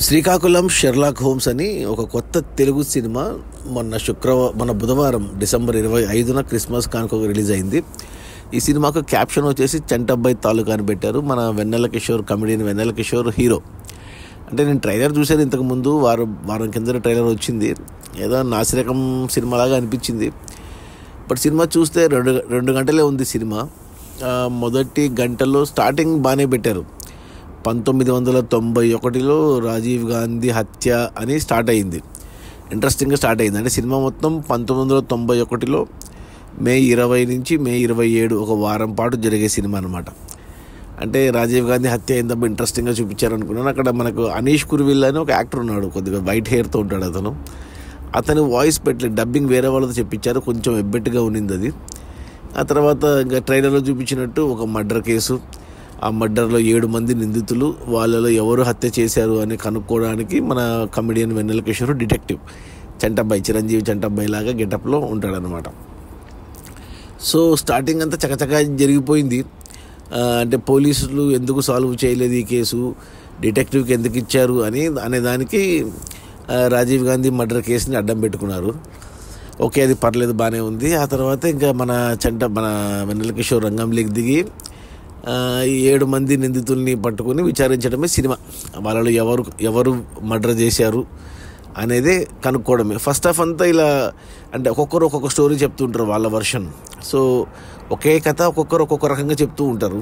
Srikakulam Sherlock Holmes అని ఒక కొత్త తెలుగు సినిమా మొన్న బుధవారం డిసెంబర్ 25న క్రిస్మస్ కానుక రిలీజ్ అయింది. ఈ సినిమాకు క్యాప్షన్ వచ్చేసి చంటబ్బాయి తాలూకా అని పెట్టారు. మన వెన్నెల కిషోర్, కమెడియన్ వెన్నెల కిషోర్ హీరో. అంటే నేను ట్రైలర్ చూశాను ఇంతకుముందు, వారం కింద ట్రైలర్ వచ్చింది. ఏదో నాసిరకం సినిమాలాగా అనిపించింది. బట్ సినిమా చూస్తే రెండు గంటలే ఉంది సినిమా. మొదటి గంటలో స్టార్టింగ్ బాగానే పెట్టారు. 1991లో రాజీవ్ గాంధీ హత్య అని స్టార్ట్ అయింది. ఇంట్రెస్టింగ్గా స్టార్ట్ అయింది. అంటే సినిమా మొత్తం 1991లో మే 20 నుంచి మే 27 ఒక వారం పాటు జరిగే సినిమా అనమాట. అంటే రాజీవ్ గాంధీ హత్య అయిందబ్బా ఇంట్రెస్టింగ్గా చూపించారనుకున్నాను. అక్కడ మనకు అనీష్ కుర్విల్ అని ఒక యాక్టర్ ఉన్నాడు, కొద్దిగా వైట్ హెయిర్తో ఉంటాడు. అతను వాయిస్ పెట్టలేదు, డబ్బింగ్ వేరే వాళ్ళతో చెప్పించారు. కొంచెం ఎబ్బెట్టుగా ఉన్నింది అది. ఆ తర్వాత ఇంకా ట్రైలర్లో చూపించినట్టు ఒక మర్డర్ కేసు. ఆ మర్డర్లో 7 మంది నిందితులు, వాళ్ళలో ఎవరు హత్య చేశారు అని కనుక్కోవడానికి మన కమెడియన్ వెన్నెల కిషోర్ డిటెక్టివ్ చంటబ్బాయి, చిరంజీవి చంటబ్బాయి లాగా గెటప్లో ఉంటాడనమాట. సో స్టార్టింగ్ అంతా చకచకా జరిగిపోయింది. అంటే పోలీసులు ఎందుకు సాల్వ్ చేయలేదు ఈ కేసు, డిటెక్టివ్కి ఎందుకు ఇచ్చారు అనేదానికి రాజీవ్ గాంధీ మర్డర్ కేసుని అడ్డం పెట్టుకున్నారు. ఓకే, అది పర్లేదు, బాగానే ఉంది. ఆ తర్వాత ఇంకా మన వెన్నెల కిషోర్ రంగంలోకి దిగి 7 మంది నిందితుల్ని పట్టుకుని విచారించడమే సినిమా. వాళ్ళలో ఎవరు మర్డర్ చేశారు అనేది కనుక్కోవడమే. ఫస్ట్ హాఫ్ అంతా ఇలా అంటే ఒక్కొక్కరు ఒక్కొక్క స్టోరీ చెప్తుంటారు, వాళ్ళ వర్షన్. సో ఒకే కథ ఒక్కొక్కరు ఒక్కొక్క రకంగా చెప్తూ ఉంటారు.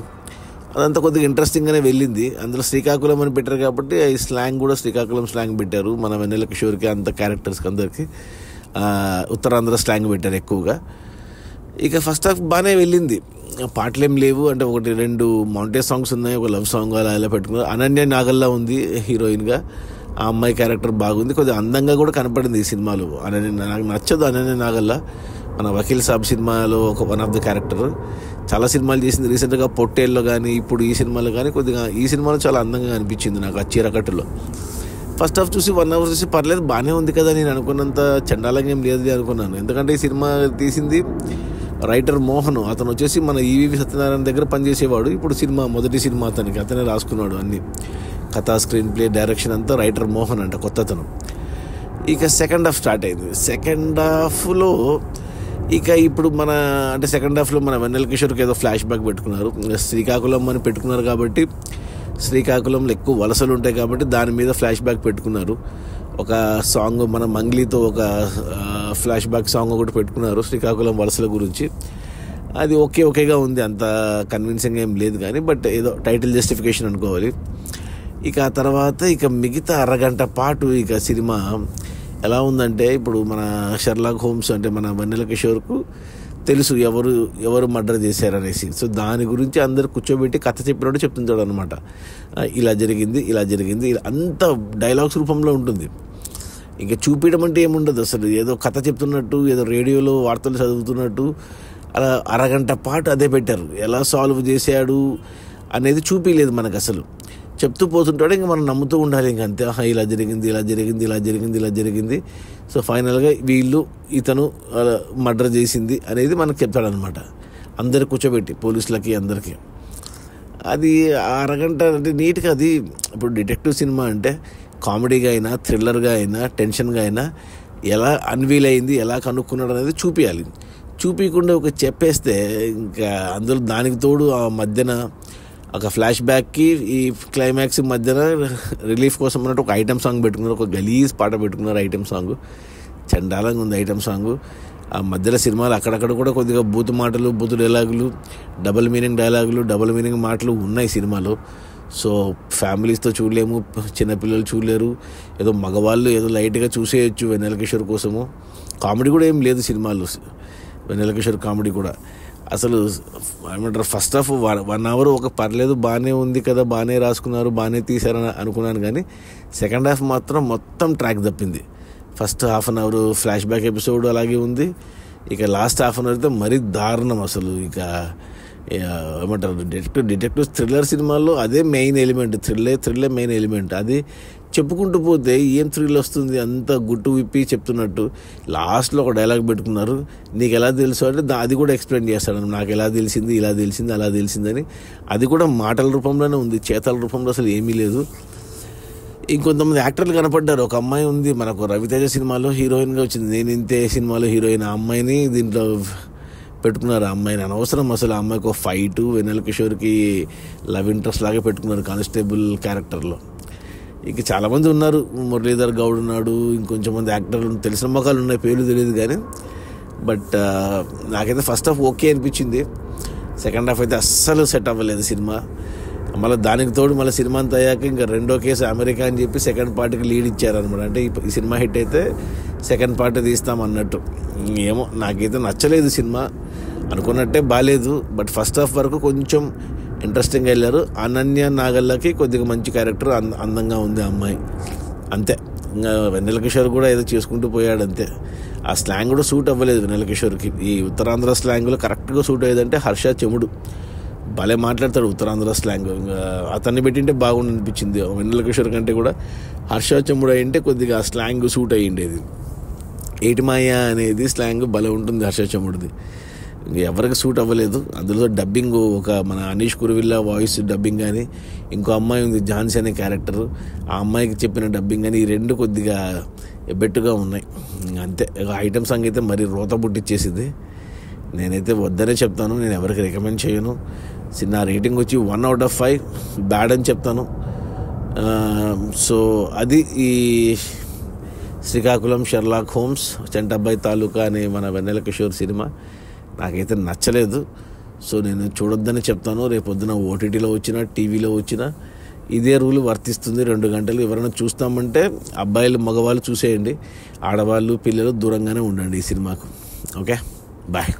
అదంతా కొద్దిగా ఇంట్రెస్టింగ్గానే వెళ్ళింది. అందులో శ్రీకాకుళం అని పెట్టారు కాబట్టి ఈ స్లాంగ్ కూడా శ్రీకాకుళం స్లాంగ్ పెట్టారు. మన వెన్నెల కిషోర్కి అంత క్యారెక్టర్స్కి అందరికీ ఉత్తరాంధ్ర స్లాంగ్ పెట్టారు ఎక్కువగా. ఇక ఫస్ట్ హాఫ్ బాగానే వెళ్ళింది. పాటలు ఏం లేవు. అంటే 1-2 మౌంటేజ్ సాంగ్స్ ఉన్నాయి, ఒక లవ్ సాంగ్ అలా పెట్టుకున్నారు. అనన్య నాగల్లా ఉంది హీరోయిన్గా. ఆ అమ్మాయి క్యారెక్టర్ బాగుంది, కొద్దిగా అందంగా కూడా కనపడింది ఈ సినిమాలో. నాకు నచ్చదు అనన్య నాగల్లా. మన వకీల్ సాబ్ సినిమాలో ఒక వన్ ఆఫ్ ది క్యారెక్టర్. చాలా సినిమాలు చేసింది రీసెంట్గా, పొట్టేల్లో కానీ ఇప్పుడు ఈ సినిమాలో కానీ. కొద్దిగా ఈ సినిమాలో చాలా అందంగా అనిపించింది నాకు ఆ చీరకట్టులో. ఫస్ట్ హాఫ్ చూసి 1 అవర్ చూసి పర్లేదు, బాగానే ఉంది కదా, నేను అనుకున్నంత చండాలంగా ఏం లేదు అనుకున్నాను. ఎందుకంటే ఈ సినిమా తీసింది రైటర్ మోహన్. అతను వచ్చేసి మన ఈవీవి సత్యనారాయణ దగ్గర పనిచేసేవాడు. ఇప్పుడు మొదటి సినిమా అతనే రాసుకున్నాడు అన్ని కథా, స్క్రీన్ ప్లే, డైరెక్షన్ అంతా రైటర్ మోహన్ అంట, కొత్త అతను. ఇక సెకండ్ హాఫ్ స్టార్ట్ అయింది. సెకండ్ హాఫ్లో ఇప్పుడు సెకండ్ హాఫ్లో మన వెన్నెల కిషోర్కి ఏదో ఫ్లాష్ బ్యాక్ పెట్టుకున్నారు. శ్రీకాకుళం అని పెట్టుకున్నారు కాబట్టి, శ్రీకాకుళంలో ఎక్కువ వలసలు ఉంటాయి కాబట్టి దాని మీద ఫ్లాష్ బ్యాక్ పెట్టుకున్నారు. ఒక సాంగ్ మన మంగ్లీతో ఒక ఫ్లాష్ బ్యాక్ సాంగ్ ఒకటి పెట్టుకున్నారు శ్రీకాకుళం వలసల గురించి. అది ఓకేగా ఉంది, అంత కన్విన్సింగ్ ఏం లేదు కానీ, బట్ ఏదో టైటిల్ జస్టిఫికేషన్ అనుకోవాలి. ఆ తర్వాత మిగతా అరగంట పాటు సినిమా ఎలా ఉందంటే, ఇప్పుడు మన షెర్లాక్ హోమ్స్ అంటే మన వెన్నెల కిషోర్కు తెలుసు ఎవరు మర్డర్ చేశారనేసి. సో దాని గురించి అందరు కూర్చోబెట్టి కథ చెప్పినట్టు చెప్తుంటాడు అనమాట. ఇలా జరిగింది అంత డైలాగ్స్ రూపంలో ఉంటుంది. చూపించడం అంటే ఏముండదు అసలు. ఏదో కథ చెప్తున్నట్టు, ఏదో రేడియోలో వార్తలు చదువుతున్నట్టు అలా అరగంట పాటు అదే పెట్టారు. ఎలా సాల్వ్ చేశాడు అనేది చూపించలేదు మనకు అసలు. చెప్తూ పోతుంటాడు, మనం నమ్ముతూ ఉండాలి. అంతే, ఇలా జరిగింది. సో ఫైనల్గా ఇతను మర్డర్ చేసింది అనేది మనకు చెప్తాడనమాట, అందరు కూర్చోబెట్టి, పోలీసులకి అందరికీ. అది అరగంట అంటే నీట్గా. అది ఇప్పుడు డిటెక్టివ్ సినిమా అంటే కామెడీగా అయినా, థ్రిల్లర్గా అయినా, టెన్షన్గా అయినా ఎలా అన్వీల్ అయింది, ఎలా కనుక్కున్నాడు అనేది చూపించాలి. చూపించకుండా చెప్పేస్తే అందులో దానికి తోడు ఆ మధ్యన ఒక ఫ్లాష్ బ్యాక్కి ఈ క్లైమాక్స్ మధ్యన రిలీఫ్ కోసం అన్నట్టు ఒక ఐటమ్ సాంగ్ పెట్టుకున్నారు, ఒక గలీజ్ పాట పెట్టుకున్నారు. ఐటమ్ సాంగ్ చండాలంగా ఉంది. ఐటమ్ సాంగ్ ఆ మధ్యలో సినిమాలు అక్కడక్కడ కూడా కొద్దిగా బూతు మాటలు, బూతు డైలాగులు, డబుల్ మీనింగ్ మాటలు ఉన్నాయి సినిమాలో. సో ఫ్యామిలీస్తో చూడలేము, చిన్నపిల్లలు చూడలేరు. ఏదో మగవాళ్ళు ఏదో లైట్గా చూసేయచ్చు వెన్నెల కిషోర్ కోసము. కామెడీ కూడా ఏం లేదు సినిమాలో, వెన్నెల కిషోర్ కామెడీ కూడా. అసలు ఏమంటారు, ఫస్ట్ హాఫ్ 1 అవర్ పర్లేదు, బాగానే ఉంది కదా, బాగానే రాసుకున్నారు, బాగానే తీశారని అనుకున్నాను. కానీ సెకండ్ హాఫ్ మాత్రం మొత్తం ట్రాక్ తప్పింది. First half an hour flash back episode అలాగే ఉంది. లాస్ట్ హాఫ్ అన్ అవర్ అయితే మరీ దారుణం అసలు. ఏమంటారు, డిటెక్టివ్ థ్రిల్లర్ సినిమాల్లో అదే మెయిన్ ఎలిమెంట్. థ్రిల్లే మెయిన్ ఎలిమెంట్. అది చెప్పుకుంటూ పోతే ఏం థ్రిల్ వస్తుంది, అంత గుట్టు విప్పి చెప్తున్నట్టు. లాస్ట్లో ఒక డైలాగ్ పెట్టుకున్నారు, నీకు ఎలా తెలుసు అంటే అది కూడా ఎక్స్ప్లెయిన్ చేస్తాడు. నాకు ఎలా తెలిసింది, ఇలా తెలిసింది, అలా తెలిసిందని. అది కూడా మాటల రూపంలోనే ఉంది, చేతల రూపంలో అసలు ఏమీ లేదు. ఇంకొంతమంది యాక్టర్లు కనపడ్డారు. ఒక అమ్మాయి ఉంది మనకు రవితేజ సినిమాలో హీరోయిన్గా వచ్చింది, నేను ఇంతే సినిమాలో హీరోయిన్. ఆ అమ్మాయిని దీంట్లో పెట్టుకున్నారు. ఆ అమ్మాయిని అనవసరం అసలు. ఆ అమ్మాయికి ఒక ఫైటు, వెన్నెల కిషోర్కి లవ్ ఇంట్రెస్ట్ లాగా పెట్టుకున్నారు కానిస్టేబుల్ క్యారెక్టర్లో. ఇక చాలామంది ఉన్నారు, మురళీధర్ గౌడ్ ఉన్నాడు, ఇంకొంచెం మంది యాక్టర్లు తెలిసిన మొఖాలు ఉన్నాయి, పేర్లు తెలియదు కానీ. బట్ నాకైతే ఫస్ట్ హాఫ్ ఓకే అనిపించింది. సెకండ్ హాఫ్ అయితే అస్సలు సెట్ అవ్వలేదు సినిమా. మళ్ళీ దానికి తోడు మళ్ళీ సినిమా అంతా అయ్యాక ఇంకా రెండో కేసు అమెరికా అని చెప్పి సెకండ్ పార్ట్కి లీడ్ ఇచ్చారనమాట. అంటే ఈ సినిమా హిట్ అయితే సెకండ్ పార్ట్ తీస్తామన్నట్టు. ఏమో నాకైతే నచ్చలేదు సినిమా, అనుకున్నట్టే బాగాలేదు. బట్ ఫస్ట్ హాఫ్ వరకు కొంచెం ఇంట్రెస్టింగ్గా వెళ్ళారు. అనన్య నాగల్లకి కొద్దిగా మంచి క్యారెక్టర్, అందంగా ఉంది ఆ అమ్మాయి, అంతే. ఇంకా వెన్నెల కిషోర్ కూడా ఏదో చేసుకుంటూ పోయాడు అంతే. ఆ స్లాంగ్ కూడా సూట్ అవ్వలేదు వెన్నెల కిషోర్కి. ఈ ఉత్తరాంధ్ర స్లాంగ్లో కరెక్ట్గా సూట్ అయ్యేదంటే హర్ష చెముడు, భలే మాట్లాడతాడు ఉత్తరాంధ్ర స్లాంగ్. అతన్ని పెట్టింటే బాగుండి అనిపించింది. వెన్నెల కిషోర్ కంటే కూడా హర్ష చెముడు అయింటే కొద్దిగా ఆ స్లాంగ్ సూట్ అయ్యిండేది. ఏటి మాయ అనేది స్లాంగ్ భలే ఉంటుంది హర్ష చెముడిది. ఎవరికి సూట్ అవ్వలేదు. అందులో డబ్బింగ్ ఒక మన అనీష్ కురువిల్లా వాయిస్ డబ్బింగ్ కానీ, ఇంకో అమ్మాయి ఉంది ఝాన్సీ అనే క్యారెక్టర్, ఆ అమ్మాయికి చెప్పిన డబ్బింగ్ కానీ, ఈ రెండు కొద్దిగా ఎబ్బెట్టుగా ఉన్నాయి. అంతే. ఐటమ్ సాంగ్ అయితే మరీ రోత పుట్టిచ్చేసింది. నేనైతే వద్దనే చెప్తాను, నేను ఎవరికి రికమెండ్ చేయను. నా రేటింగ్ వచ్చి 1/5 బ్యాడ్ అని చెప్తాను. సో అది ఈ శ్రీకాకుళం షెర్లాక్ హోమ్స్ చంటబ్బాయి తాలూకా అనే మన వెన్నెల కిషోర్ సినిమా నాకైతే నచ్చలేదు. సో నేను చూడొద్దని చెప్తాను. రేపొద్దున ఓటీటీలో వచ్చినా టీవీలో వచ్చినా ఇదే రూల్ వర్తిస్తుంది. 2 గంటలు ఎవరైనా చూస్తామంటే అబ్బాయిలు మగవాళ్ళు చూసేయండి, ఆడవాళ్ళు పిల్లలు దూరంగానే ఉండండి ఈ సినిమాకు. Okay, bye.